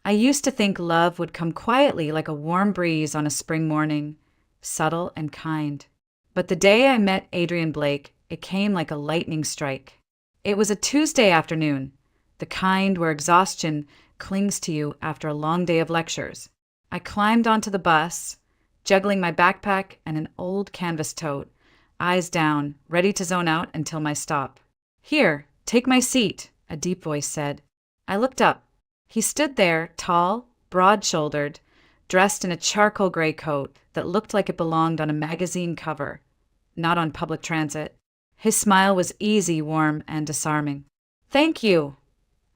I used to think love would come quietly like a warm breeze on a spring morning, subtle and kind. But the day I met Adrian Blake, it came like a lightning strike. It was a Tuesday afternoon, the kind where exhaustion clings to you after a long day of lectures. I climbed onto the bus, juggling my backpack and an old canvas tote, eyes down, ready to zone out until my stop. "Here, take my seat," a deep voice said. I looked up. He stood there, tall, broad-shouldered, dressed in a charcoal gray coat that looked like it belonged on a magazine cover, not on public transit. His smile was easy, warm, and disarming. "Thank you,"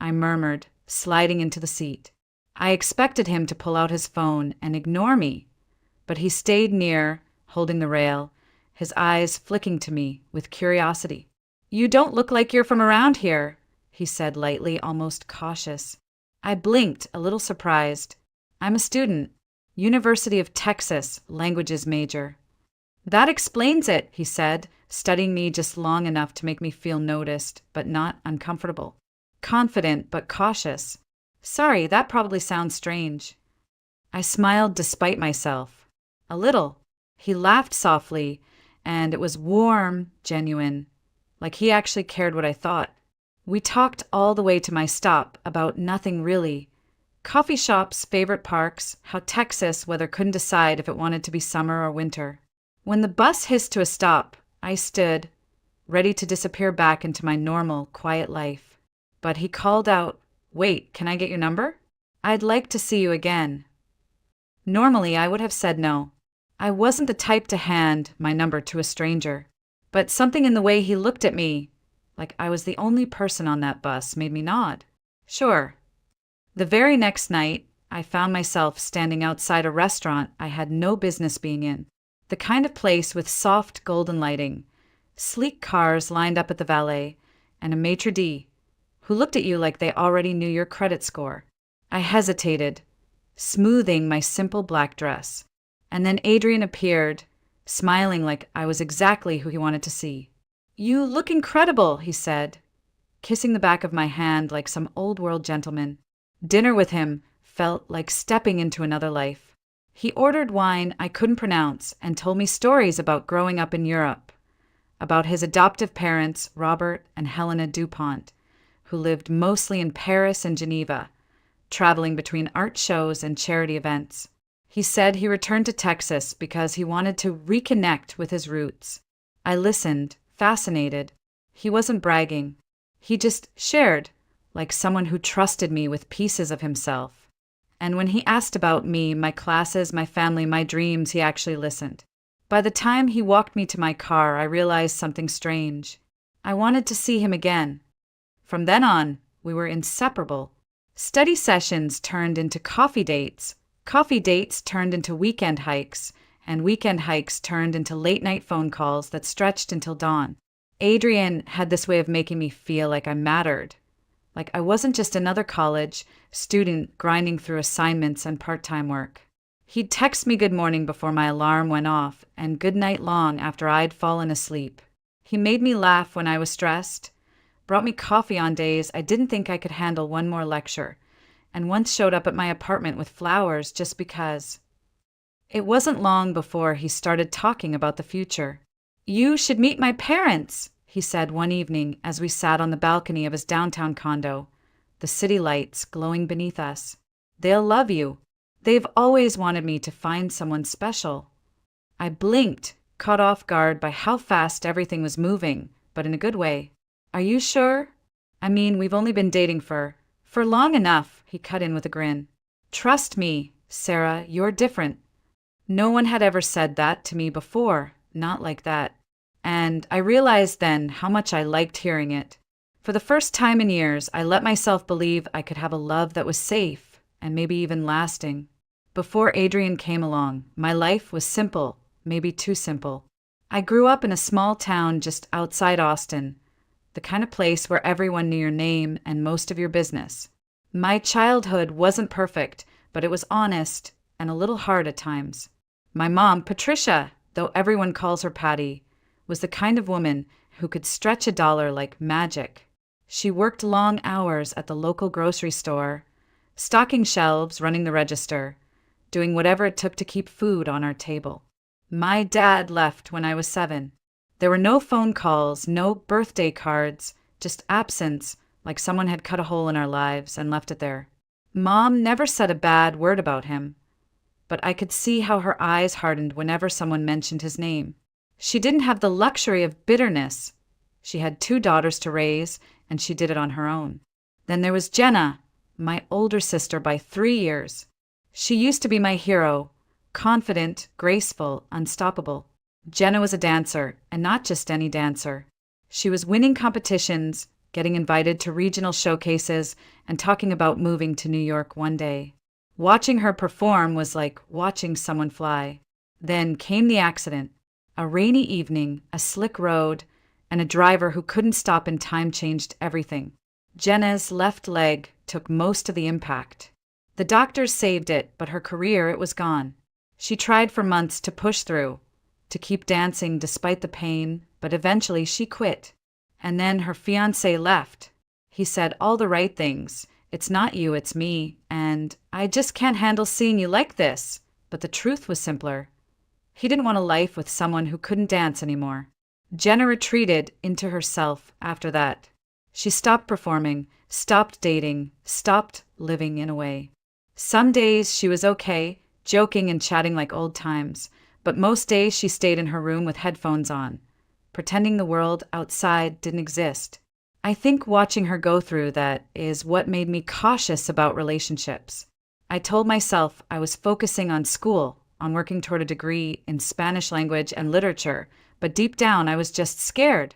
I murmured, sliding into the seat. I expected him to pull out his phone and ignore me, but he stayed near, holding the rail, his eyes flicking to me with curiosity. "You don't look like you're from around here," he said lightly, almost cautious. I blinked, a little surprised. "I'm a student. University of Texas, languages major." "That explains it," he said, studying me just long enough to make me feel noticed, but not uncomfortable. Confident, but cautious. "Sorry, that probably sounds strange." I smiled despite myself. A little. He laughed softly, and it was warm, genuine, like he actually cared what I thought. We talked all the way to my stop about nothing really. Coffee shops, favorite parks, how Texas weather couldn't decide if it wanted to be summer or winter. When the bus hissed to a stop, I stood, ready to disappear back into my normal, quiet life. But he called out, "Wait, can I get your number? I'd like to see you again." Normally, I would have said no. I wasn't the type to hand my number to a stranger. But something in the way he looked at me, like I was the only person on that bus, made me nod. Sure. The very next night, I found myself standing outside a restaurant I had no business being in. The kind of place with soft golden lighting, sleek cars lined up at the valet, and a maitre d' who looked at you like they already knew your credit score. I hesitated, smoothing my simple black dress. And then Adrian appeared, smiling like I was exactly who he wanted to see. "You look incredible," he said, kissing the back of my hand like some old-world gentleman. Dinner with him felt like stepping into another life. He ordered wine I couldn't pronounce and told me stories about growing up in Europe, about his adoptive parents, Robert and Helena DuPont, who lived mostly in Paris and Geneva, traveling between art shows and charity events. He said he returned to Texas because he wanted to reconnect with his roots. I listened, fascinated. He wasn't bragging. He just shared, like someone who trusted me with pieces of himself. And when he asked about me, my classes, my family, my dreams, he actually listened. By the time he walked me to my car, I realized something strange. I wanted to see him again. From then on, we were inseparable. Study sessions turned into coffee dates. Coffee dates turned into weekend hikes, and weekend hikes turned into late-night phone calls that stretched until dawn. Adrian had this way of making me feel like I mattered, like I wasn't just another college student grinding through assignments and part-time work. He'd text me good morning before my alarm went off, and good night long after I'd fallen asleep. He made me laugh when I was stressed, brought me coffee on days I didn't think I could handle one more lecture, and once showed up at my apartment with flowers just because. It wasn't long before he started talking about the future. "You should meet my parents," he said one evening as we sat on the balcony of his downtown condo, the city lights glowing beneath us. "They'll love you. They've always wanted me to find someone special." I blinked, caught off guard by how fast everything was moving, but in a good way. "Are you sure? I mean, we've only been dating for long enough," he cut in with a grin. "Trust me, Sarah, you're different." No one had ever said that to me before, not like that. And I realized then how much I liked hearing it. For the first time in years, I let myself believe I could have a love that was safe and maybe even lasting. Before Adrian came along, my life was simple, maybe too simple. I grew up in a small town just outside Austin, the kind of place where everyone knew your name and most of your business. My childhood wasn't perfect, but it was honest and a little hard at times. My mom, Patricia, though everyone calls her Patty, was the kind of woman who could stretch $1 like magic. She worked long hours at the local grocery store, stocking shelves, running the register, doing whatever it took to keep food on our table. My dad left when I was 7. There were no phone calls, no birthday cards, just absence, like someone had cut a hole in our lives and left it there. Mom never said a bad word about him, but I could see how her eyes hardened whenever someone mentioned his name. She didn't have the luxury of bitterness. She had 2 daughters to raise, and she did it on her own. Then there was Jenna, my older sister by 3 years. She used to be my hero, confident, graceful, unstoppable. Jenna was a dancer, and not just any dancer. She was winning competitions, getting invited to regional showcases, and talking about moving to New York one day. Watching her perform was like watching someone fly. Then came the accident. A rainy evening, a slick road, and a driver who couldn't stop in time changed everything. Jenna's left leg took most of the impact. The doctors saved it, but her career, it was gone. She tried for months to push through, to keep dancing despite the pain, but eventually she quit. And then her fiancé left. He said all the right things. It's not you, it's me, and I just can't handle seeing you like this. But the truth was simpler. He didn't want a life with someone who couldn't dance anymore. Jenna retreated into herself after that. She stopped performing, stopped dating, stopped living in a way. Some days she was okay, joking and chatting like old times, but most days she stayed in her room with headphones on, pretending the world outside didn't exist. I think watching her go through that is what made me cautious about relationships. I told myself I was focusing on school, on working toward a degree in Spanish language and literature, but deep down I was just scared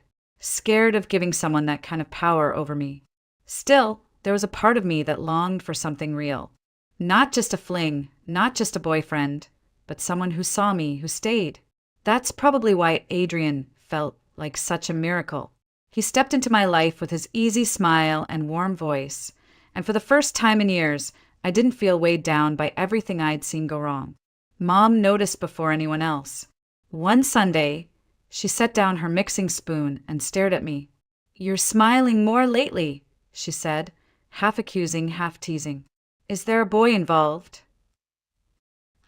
of giving someone that kind of power over me. Still, there was a part of me that longed for something real. Not just a fling, not just a boyfriend, but someone who saw me, who stayed. That's probably why Adrian felt like such a miracle. He stepped into my life with his easy smile and warm voice, and for the first time in years, I didn't feel weighed down by everything I'd seen go wrong. Mom noticed before anyone else. One Sunday, she set down her mixing spoon and stared at me. "You're smiling more lately," she said, half accusing, half teasing. "Is there a boy involved?"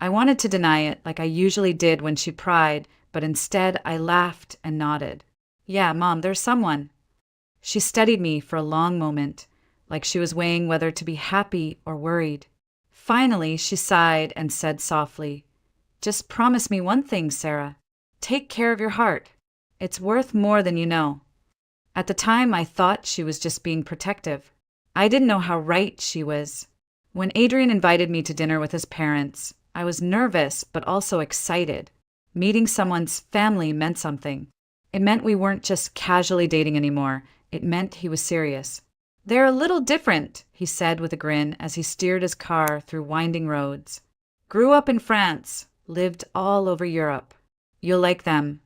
I wanted to deny it like I usually did when she pried, but instead I laughed and nodded. "Yeah, Mom, there's someone." She studied me for a long moment, like she was weighing whether to be happy or worried. Finally, she sighed and said softly, "Just promise me one thing, Sarah. Take care of your heart. It's worth more than you know." At the time, I thought she was just being protective. I didn't know how right she was. When Adrian invited me to dinner with his parents, I was nervous but also excited. Meeting someone's family meant something. It meant we weren't just casually dating anymore. It meant he was serious. "They're a little different," he said with a grin as he steered his car through winding roads. "Grew up in France, lived all over Europe. You'll like them."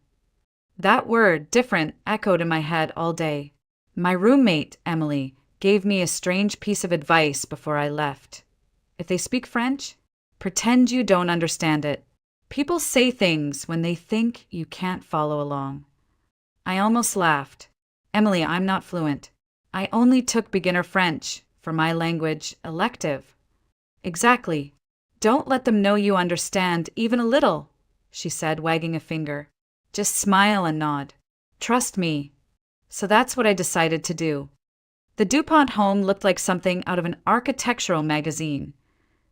That word, different, echoed in my head all day. My roommate, Emily, gave me a strange piece of advice before I left. If they speak French, pretend you don't understand it. People say things when they think you can't follow along. I almost laughed. "Emily, I'm not fluent. I only took beginner French for my language elective." "Exactly. Don't let them know you understand even a little," she said, wagging a finger. "Just smile and nod. Trust me." So that's what I decided to do. The DuPont home looked like something out of an architectural magazine.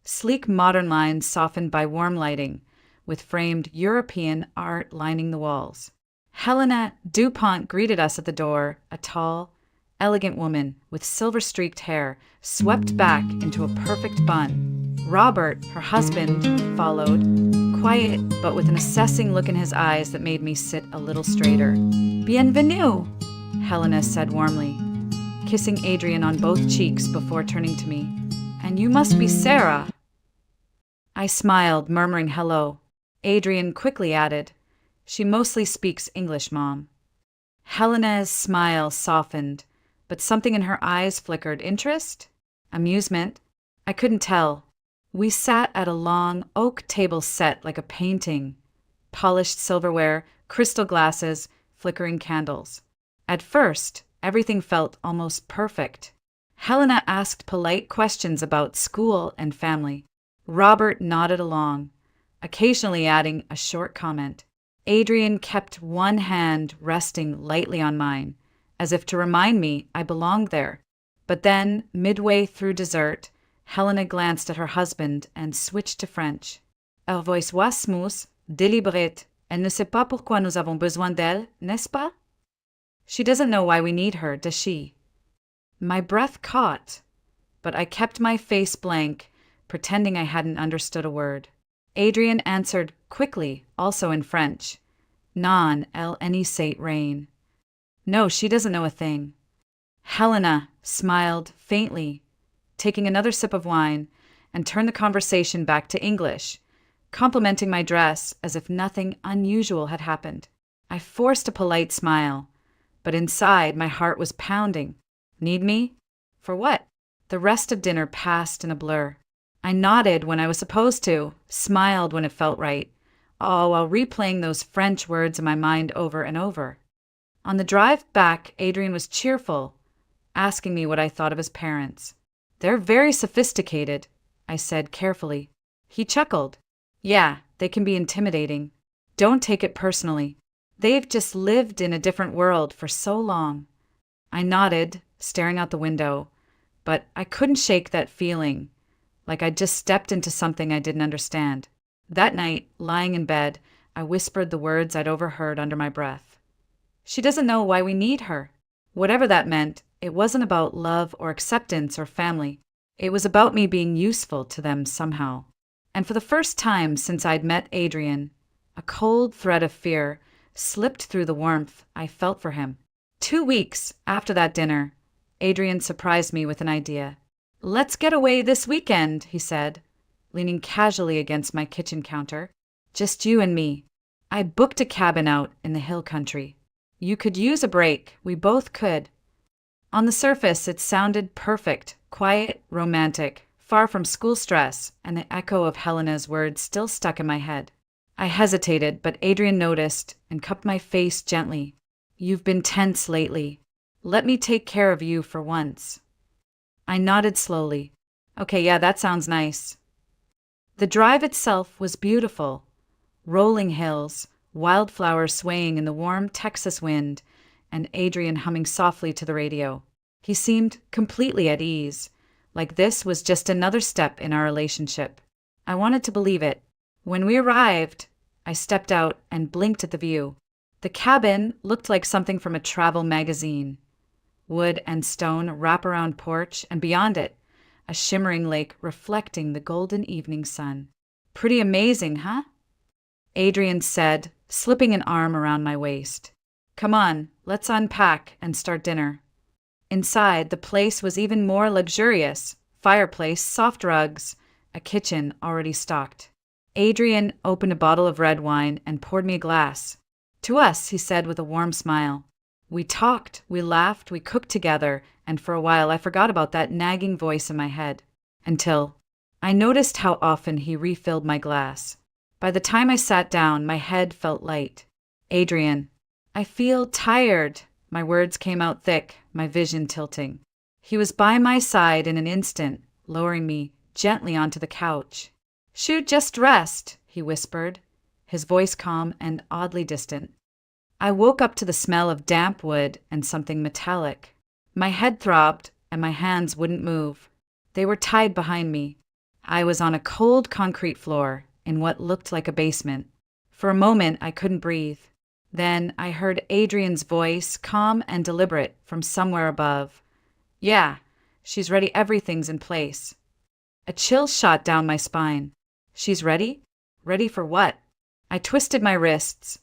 Sleek modern lines softened by warm lighting, with framed European art lining the walls. Helena DuPont greeted us at the door, a tall, elegant woman with silver-streaked hair swept back into a perfect bun. Robert, her husband, followed, quiet but with an assessing look in his eyes that made me sit a little straighter. "Bienvenue," Helena said warmly, kissing Adrian on both cheeks before turning to me. "And you must be Sarah." I smiled, murmuring hello. Adrian quickly added, "She mostly speaks English, Mom." Helena's smile softened, but something in her eyes flickered. Interest? Amusement? I couldn't tell. We sat at a long oak table set like a painting. Polished silverware, crystal glasses, flickering candles. At first, everything felt almost perfect. Helena asked polite questions about school and family. Robert nodded along, occasionally adding a short comment. Adrian kept one hand resting lightly on mine, as if to remind me I belonged there. But then, midway through dessert, Helena glanced at her husband and switched to French. Elle voix voix smooth, deliberate. Elle ne sait pas pourquoi nous avons besoin d'elle, n'est-ce pas? She doesn't know why we need her, does she? My breath caught, but I kept my face blank, pretending I hadn't understood a word. Adrian answered quickly, also in French. Non, elle ne sait rien. No, she doesn't know a thing. Helena smiled faintly, taking another sip of wine, and turned the conversation back to English, complimenting my dress as if nothing unusual had happened. I forced a polite smile, but inside my heart was pounding. Need me? For what? The rest of dinner passed in a blur. I nodded when I was supposed to, smiled when it felt right, all while replaying those French words in my mind over and over. On the drive back, Adrian was cheerful, asking me what I thought of his parents. They're very sophisticated, I said carefully. He chuckled. Yeah, they can be intimidating. Don't take it personally. They've just lived in a different world for so long. I nodded, staring out the window, but I couldn't shake that feeling, like I'd just stepped into something I didn't understand. That night, lying in bed, I whispered the words I'd overheard under my breath. She doesn't know why we need her. Whatever that meant, it wasn't about love or acceptance or family. It was about me being useful to them somehow. And for the first time since I'd met Adrian, a cold thread of fear slipped through the warmth I felt for him. 2 weeks after that dinner, Adrian surprised me with an idea. Let's get away this weekend, he said, leaning casually against my kitchen counter. Just you and me. I booked a cabin out in the hill country. You could use a break. We both could. On the surface, it sounded perfect, quiet, romantic, far from school stress, and the echo of Helena's words still stuck in my head. I hesitated, but Adrian noticed and cupped my face gently. You've been tense lately. Let me take care of you for once. I nodded slowly. Okay, yeah, that sounds nice. The drive itself was beautiful. Rolling hills, wildflowers swaying in the warm Texas wind, and Adrian humming softly to the radio. He seemed completely at ease, like this was just another step in our relationship. I wanted to believe it. When we arrived, I stepped out and blinked at the view. The cabin looked like something from a travel magazine. Wood and stone wraparound porch, and beyond it, a shimmering lake reflecting the golden evening sun. Pretty amazing, huh? Adrian said, slipping an arm around my waist. Come on, let's unpack and start dinner. Inside, the place was even more luxurious. Fireplace, soft rugs, a kitchen already stocked. Adrian opened a bottle of red wine and poured me a glass. To us, he said with a warm smile. We talked, we laughed, we cooked together, and for a while I forgot about that nagging voice in my head. Until I noticed how often he refilled my glass. By the time I sat down, my head felt light. Adrian, I feel tired. My words came out thick, my vision tilting. He was by my side in an instant, lowering me gently onto the couch. Shoot, just rest, he whispered, his voice calm and oddly distant. I woke up to the smell of damp wood and something metallic. My head throbbed, and my hands wouldn't move. They were tied behind me. I was on a cold concrete floor in what looked like a basement. For a moment, I couldn't breathe. Then I heard Adrian's voice, calm and deliberate, from somewhere above. Yeah, she's ready. Everything's in place. A chill shot down my spine. She's ready? Ready for what? I twisted my wrists,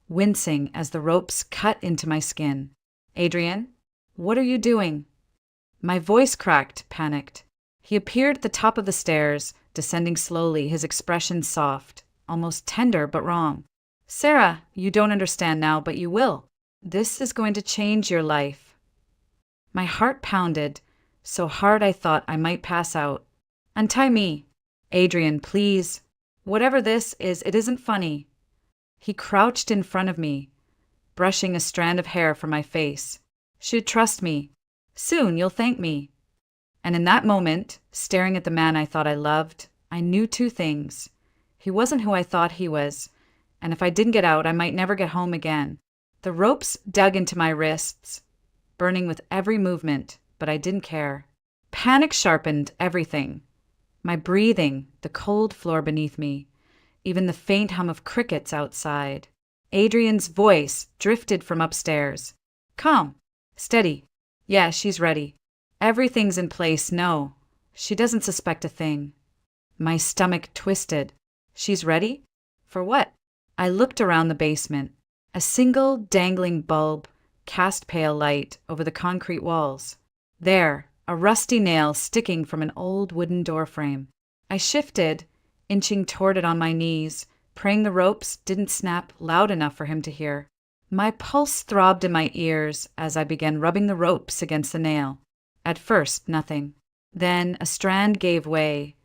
wincing as the ropes cut into my skin. Adrian, what are you doing? My voice cracked, panicked. He appeared at the top of the stairs, descending slowly, his expression soft, almost tender but wrong. Sarah, you don't understand now, but you will. This is going to change your life. My heart pounded, so hard I thought I might pass out. Untie me. Adrian, please. Whatever this is, it isn't funny. He crouched in front of me, brushing a strand of hair from my face. She'd trust me. Soon you'll thank me. And in that moment, staring at the man I thought I loved, I knew two things. He wasn't who I thought he was, and if I didn't get out, I might never get home again. The ropes dug into my wrists, burning with every movement, but I didn't care. Panic sharpened everything. My breathing, the cold floor beneath me, even the faint hum of crickets outside. Adrian's voice drifted from upstairs. Calm. Steady. Yeah, she's ready. Everything's in place, no. She doesn't suspect a thing. My stomach twisted. She's ready? For what? I looked around the basement. A single dangling bulb cast pale light over the concrete walls. There, a rusty nail sticking from an old wooden doorframe. I shifted, inching toward it on my knees, praying the ropes didn't snap loud enough for him to hear. My pulse throbbed in my ears as I began rubbing the ropes against the nail. At first, nothing. Then a strand gave way.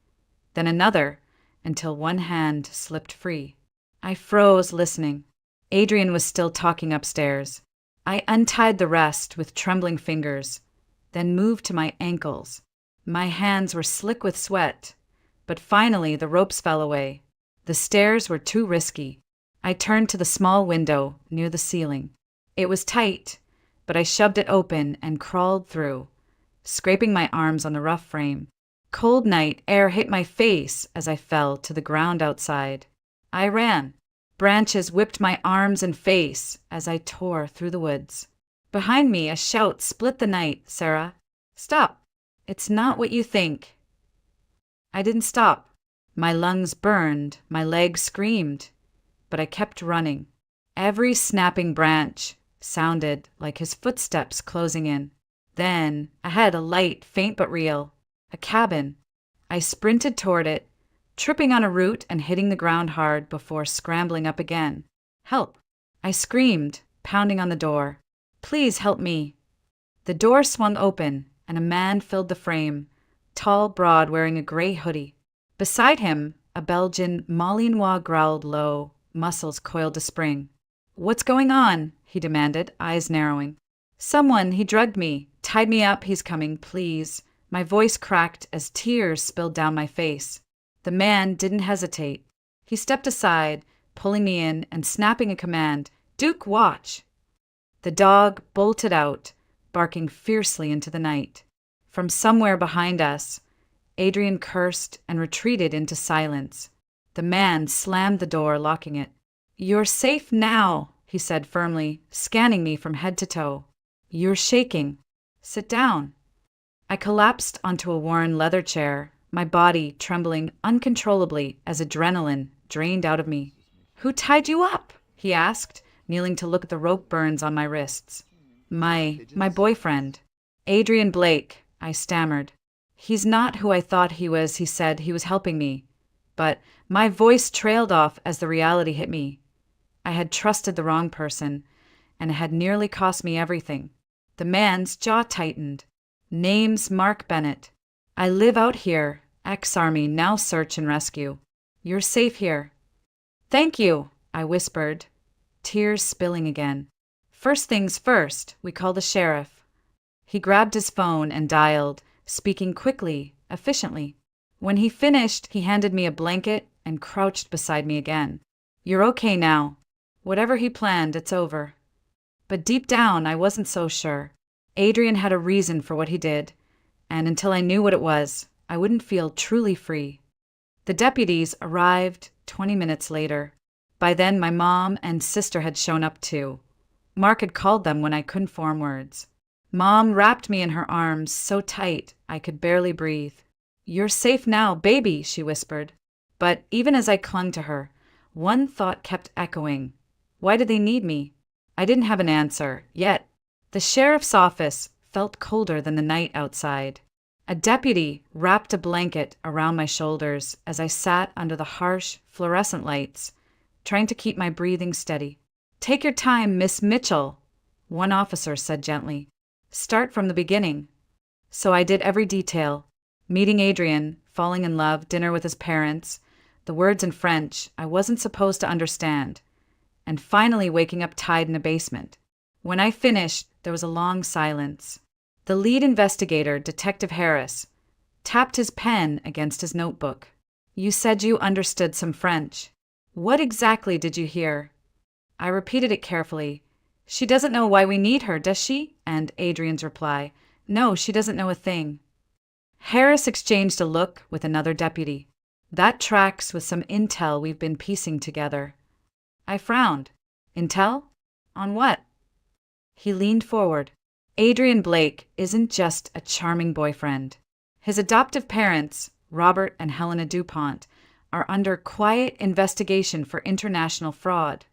Then another, until one hand slipped free. I froze, listening. Adrian was still talking upstairs. I untied the rest with trembling fingers, then moved to my ankles. My hands were slick with sweat, but finally the ropes fell away. The stairs were too risky. I turned to the small window near the ceiling. It was tight, but I shoved it open and crawled through, scraping my arms on the rough frame. Cold night air hit my face as I fell to the ground outside. I ran. Branches whipped my arms and face as I tore through the woods. Behind me, a shout split the night. Sarah, stop. It's not what you think. I didn't stop. My lungs burned, my legs screamed, but I kept running. Every snapping branch sounded like his footsteps closing in. Then, ahead, a light, faint but real. A cabin. I sprinted toward it, tripping on a root and hitting the ground hard before scrambling up again. Help! I screamed, pounding on the door. Please help me. The door swung open, and a man filled the frame, tall, broad, wearing a gray hoodie. Beside him, a Belgian Malinois growled low, muscles coiled to spring. What's going on? He demanded, eyes narrowing. Someone, he drugged me, tied me up, he's coming, please. My voice cracked as tears spilled down my face. The man didn't hesitate. He stepped aside, pulling me in and snapping a command, Duke, watch! The dog bolted out, barking fiercely into the night. From somewhere behind us, Adrian cursed and retreated into silence. The man slammed the door, locking it. You're safe now, he said firmly, scanning me from head to toe. You're shaking. Sit down. I collapsed onto a worn leather chair, my body trembling uncontrollably as adrenaline drained out of me. Who tied you up? He asked, kneeling to look at the rope burns on my wrists. My boyfriend. Adrian Blake, I stammered. He's not who I thought he was, he said. He was helping me. But my voice trailed off as the reality hit me. I had trusted the wrong person, and it had nearly cost me everything. The man's jaw tightened. Name's Mark Bennett. I live out here, ex-army, now search and rescue. You're safe here. Thank you, I whispered, tears spilling again. First things first, we call the sheriff. He grabbed his phone and dialed, speaking quickly, efficiently. When he finished, he handed me a blanket and crouched beside me again. You're okay now. Whatever he planned, it's over. But deep down, I wasn't so sure. Adrian had a reason for what he did, and until I knew what it was, I wouldn't feel truly free. The deputies arrived 20 minutes later. By then, my mom and sister had shown up too. Mark had called them when I couldn't form words. Mom wrapped me in her arms so tight I could barely breathe. You're safe now, baby, she whispered. But even as I clung to her, one thought kept echoing. Why did they need me? I didn't have an answer, yet. The sheriff's office felt colder than the night outside. A deputy wrapped a blanket around my shoulders as I sat under the harsh, fluorescent lights, trying to keep my breathing steady. Take your time, Miss Mitchell, one officer said gently. Start from the beginning. So I did every detail. Meeting Adrian, falling in love, dinner with his parents, the words in French I wasn't supposed to understand, and finally waking up tied in a basement. When I finished, there was a long silence. The lead investigator, Detective Harris, tapped his pen against his notebook. You said you understood some French. What exactly did you hear? I repeated it carefully. She doesn't know why we need her, does she? And Adrian's reply, no, she doesn't know a thing. Harris exchanged a look with another deputy. That tracks with some intel we've been piecing together. I frowned. Intel? On what? He leaned forward. Adrian Blake isn't just a charming boyfriend. His adoptive parents, Robert and Helena DuPont, are under quiet investigation for international fraud.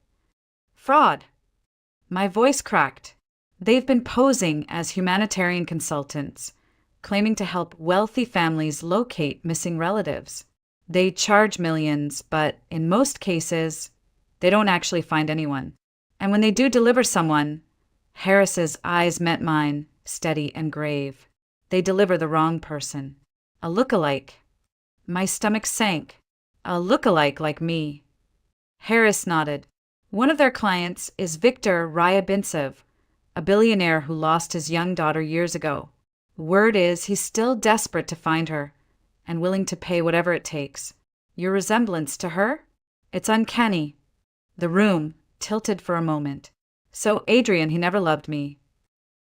Fraud? My voice cracked. They've been posing as humanitarian consultants, claiming to help wealthy families locate missing relatives. They charge millions, but in most cases, they don't actually find anyone. And when they do deliver someone, Harris's eyes met mine, steady and grave. They deliver the wrong person. A look-alike. My stomach sank. A look-alike like me. Harris nodded. One of their clients is Viktor Ryabintsev, a billionaire who lost his young daughter years ago. Word is he's still desperate to find her and willing to pay whatever it takes. Your resemblance to her? It's uncanny. The room tilted for a moment. So Adrian, he never loved me.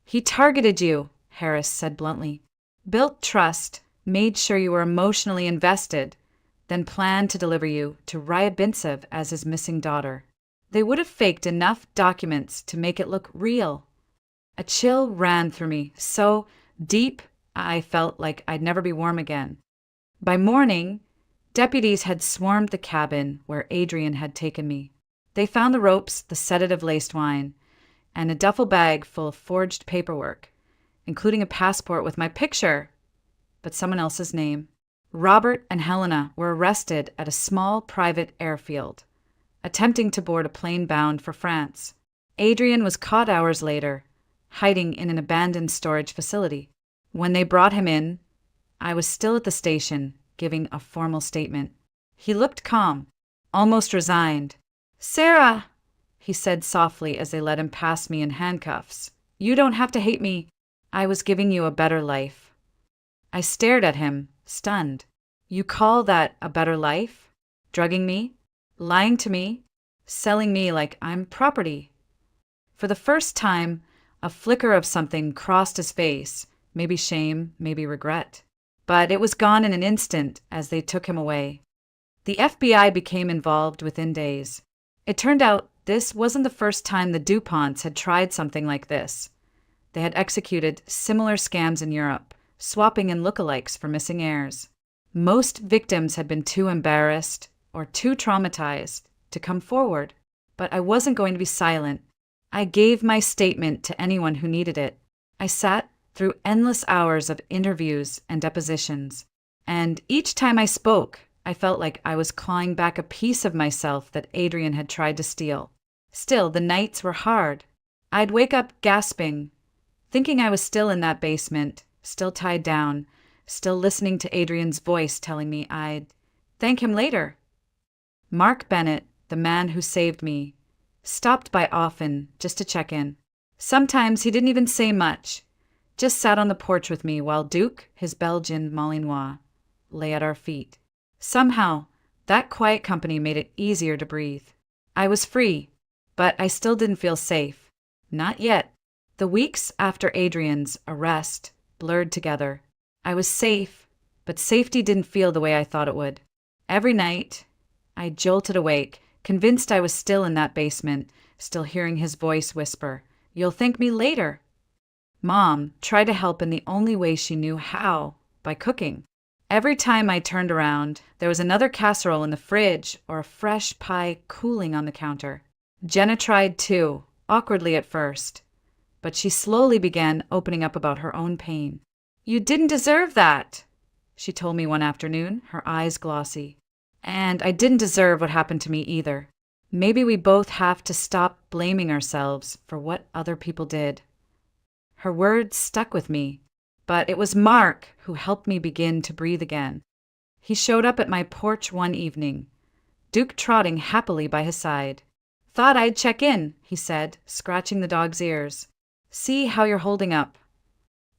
He targeted you, Harris said bluntly. Built trust, made sure you were emotionally invested, then planned to deliver you to Ryabintsev as his missing daughter. They would have faked enough documents to make it look real. A chill ran through me, so deep I felt like I'd never be warm again. By morning, deputies had swarmed the cabin where Adrian had taken me. They found the ropes, the sedative-laced wine, and a duffel bag full of forged paperwork, including a passport with my picture, but someone else's name. Robert and Helena were arrested at a small private airfield, attempting to board a plane bound for France. Adrian was caught hours later, hiding in an abandoned storage facility. When they brought him in, I was still at the station, giving a formal statement. He looked calm, almost resigned. Sarah, he said softly as they let him pass me in handcuffs. You don't have to hate me. I was giving you a better life. I stared at him, stunned. You call that a better life? Drugging me? Lying to me? Selling me like I'm property? For the first time, a flicker of something crossed his face, maybe shame, maybe regret. But it was gone in an instant as they took him away. The FBI became involved within days. It turned out this wasn't the first time the DuPonts had tried something like this. They had executed similar scams in Europe, swapping in lookalikes for missing heirs. Most victims had been too embarrassed or too traumatized to come forward, but I wasn't going to be silent. I gave my statement to anyone who needed it. I sat through endless hours of interviews and depositions, and each time I spoke, I felt like I was clawing back a piece of myself that Adrian had tried to steal. Still, the nights were hard. I'd wake up gasping, thinking I was still in that basement, still tied down, still listening to Adrian's voice telling me I'd thank him later. Mark Bennett, the man who saved me, stopped by often just to check in. Sometimes he didn't even say much, just sat on the porch with me while Duke, his Belgian Malinois, lay at our feet. Somehow, that quiet company made it easier to breathe. I was free, but I still didn't feel safe. Not yet. The weeks after Adrian's arrest blurred together. I was safe, but safety didn't feel the way I thought it would. Every night, I jolted awake, convinced I was still in that basement, still hearing his voice whisper, "You'll thank me later." Mom tried to help in the only way she knew how, by cooking. Every time I turned around, there was another casserole in the fridge or a fresh pie cooling on the counter. Jenna tried too, awkwardly at first, but she slowly began opening up about her own pain. "You didn't deserve that," she told me one afternoon, her eyes glossy. And I didn't deserve what happened to me either. Maybe we both have to stop blaming ourselves for what other people did. Her words stuck with me, but it was Mark who helped me begin to breathe again. He showed up at my porch one evening, Duke trotting happily by his side. "Thought I'd check in," he said, scratching the dog's ears. "See how you're holding up."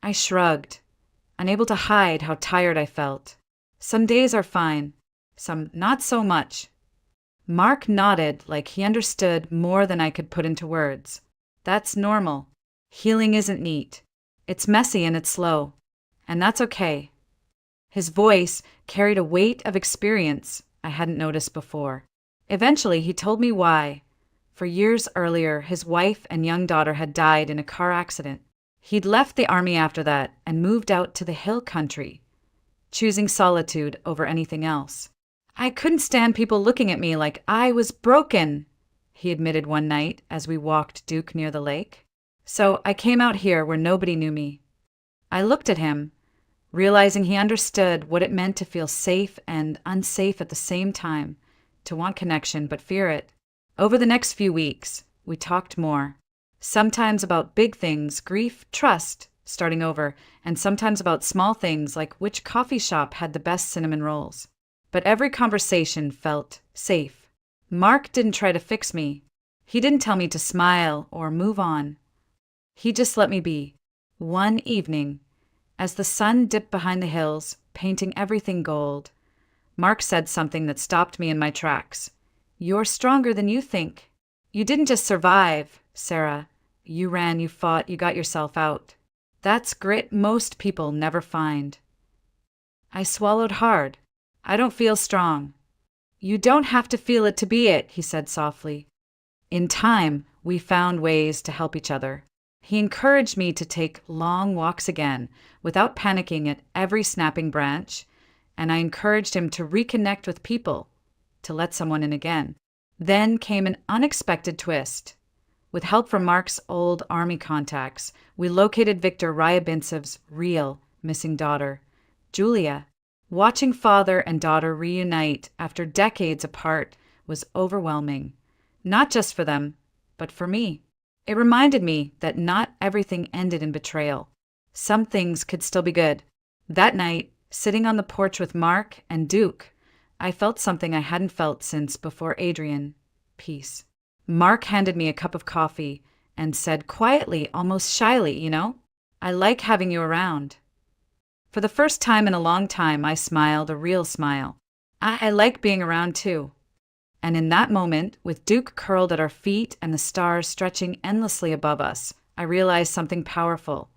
I shrugged, unable to hide how tired I felt. Some days are fine, some not so much. Mark nodded like he understood more than I could put into words. That's normal. Healing isn't neat. It's messy and it's slow. And that's okay. His voice carried a weight of experience I hadn't noticed before. Eventually, he told me why. For years earlier, his wife and young daughter had died in a car accident. He'd left the army after that and moved out to the hill country, choosing solitude over anything else. I couldn't stand people looking at me like I was broken, he admitted one night as we walked Duke near the lake. So I came out here where nobody knew me. I looked at him, realizing he understood what it meant to feel safe and unsafe at the same time, to want connection but fear it. Over the next few weeks, we talked more. Sometimes about big things, grief, trust, starting over, and sometimes about small things like which coffee shop had the best cinnamon rolls. But every conversation felt safe. Mark didn't try to fix me. He didn't tell me to smile or move on. He just let me be. One evening, as the sun dipped behind the hills, painting everything gold, Mark said something that stopped me in my tracks. You're stronger than you think. You didn't just survive, Sarah. You ran, you fought, you got yourself out. That's grit most people never find. I swallowed hard. I don't feel strong. You don't have to feel it to be it, he said softly. In time, we found ways to help each other. He encouraged me to take long walks again, without panicking at every snapping branch, and I encouraged him to reconnect with people, to let someone in again. Then came an unexpected twist. With help from Mark's old army contacts, we located Viktor Ryabintsev's real missing daughter, Julia. Watching father and daughter reunite after decades apart was overwhelming, not just for them, but for me. It reminded me that not everything ended in betrayal. Some things could still be good. That night, sitting on the porch with Mark and Duke, I felt something I hadn't felt since before Adrian. Peace. Mark handed me a cup of coffee and said quietly, almost shyly, I like having you around. For the first time in a long time, I smiled a real smile. I like being around too. And in that moment, with Duke curled at our feet and the stars stretching endlessly above us, I realized something powerful.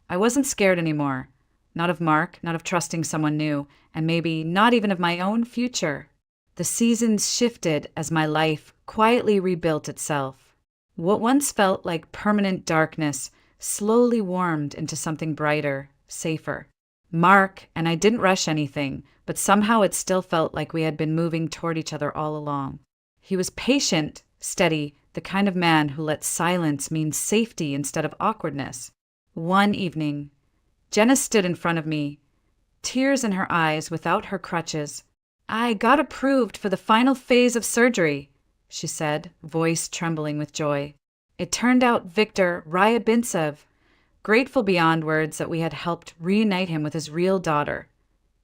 I wasn't scared anymore. Not of Mark, not of trusting someone new, and maybe not even of my own future. The seasons shifted as my life quietly rebuilt itself. What once felt like permanent darkness slowly warmed into something brighter, safer. Mark and I didn't rush anything, but somehow it still felt like we had been moving toward each other all along. He was patient, steady, the kind of man who let silence mean safety instead of awkwardness. One evening, Jenna stood in front of me, tears in her eyes without her crutches. I got approved for the final phase of surgery, she said, voice trembling with joy. It turned out Viktor Ryabintsev, grateful beyond words that we had helped reunite him with his real daughter,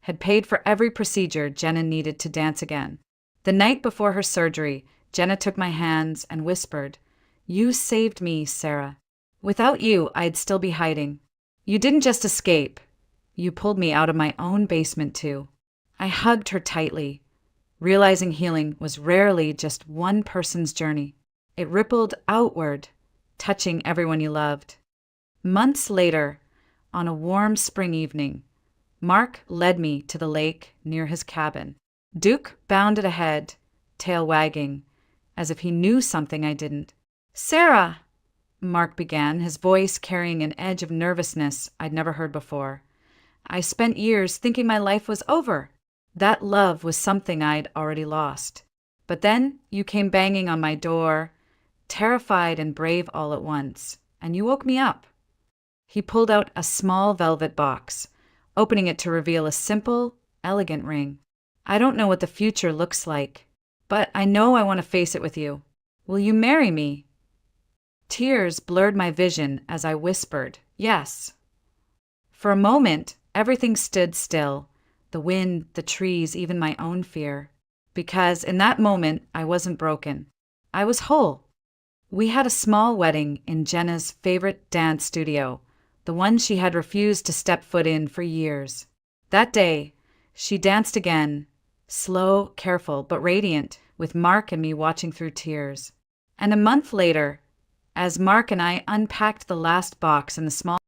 had paid for every procedure Jenna needed to dance again. The night before her surgery, Jenna took my hands and whispered, You saved me, Sarah. Without you, I'd still be hiding. You didn't just escape. You pulled me out of my own basement, too. I hugged her tightly, realizing healing was rarely just one person's journey. It rippled outward, touching everyone you loved. Months later, on a warm spring evening, Mark led me to the lake near his cabin. Duke bounded ahead, tail wagging, as if he knew something I didn't. Sarah, Mark began, his voice carrying an edge of nervousness I'd never heard before. I spent years thinking my life was over. That love was something I'd already lost. But then you came banging on my door, terrified and brave all at once, and you woke me up. He pulled out a small velvet box, opening it to reveal a simple, elegant ring. I don't know what the future looks like, but I know I want to face it with you. Will you marry me? Tears blurred my vision as I whispered, yes. For a moment, everything stood still, the wind, the trees, even my own fear. Because in that moment, I wasn't broken. I was whole. We had a small wedding in Jenna's favorite dance studio, the one she had refused to step foot in for years. That day, she danced again, slow, careful, but radiant, with Mark and me watching through tears. And a month later, as Mark and I unpacked the last box in the small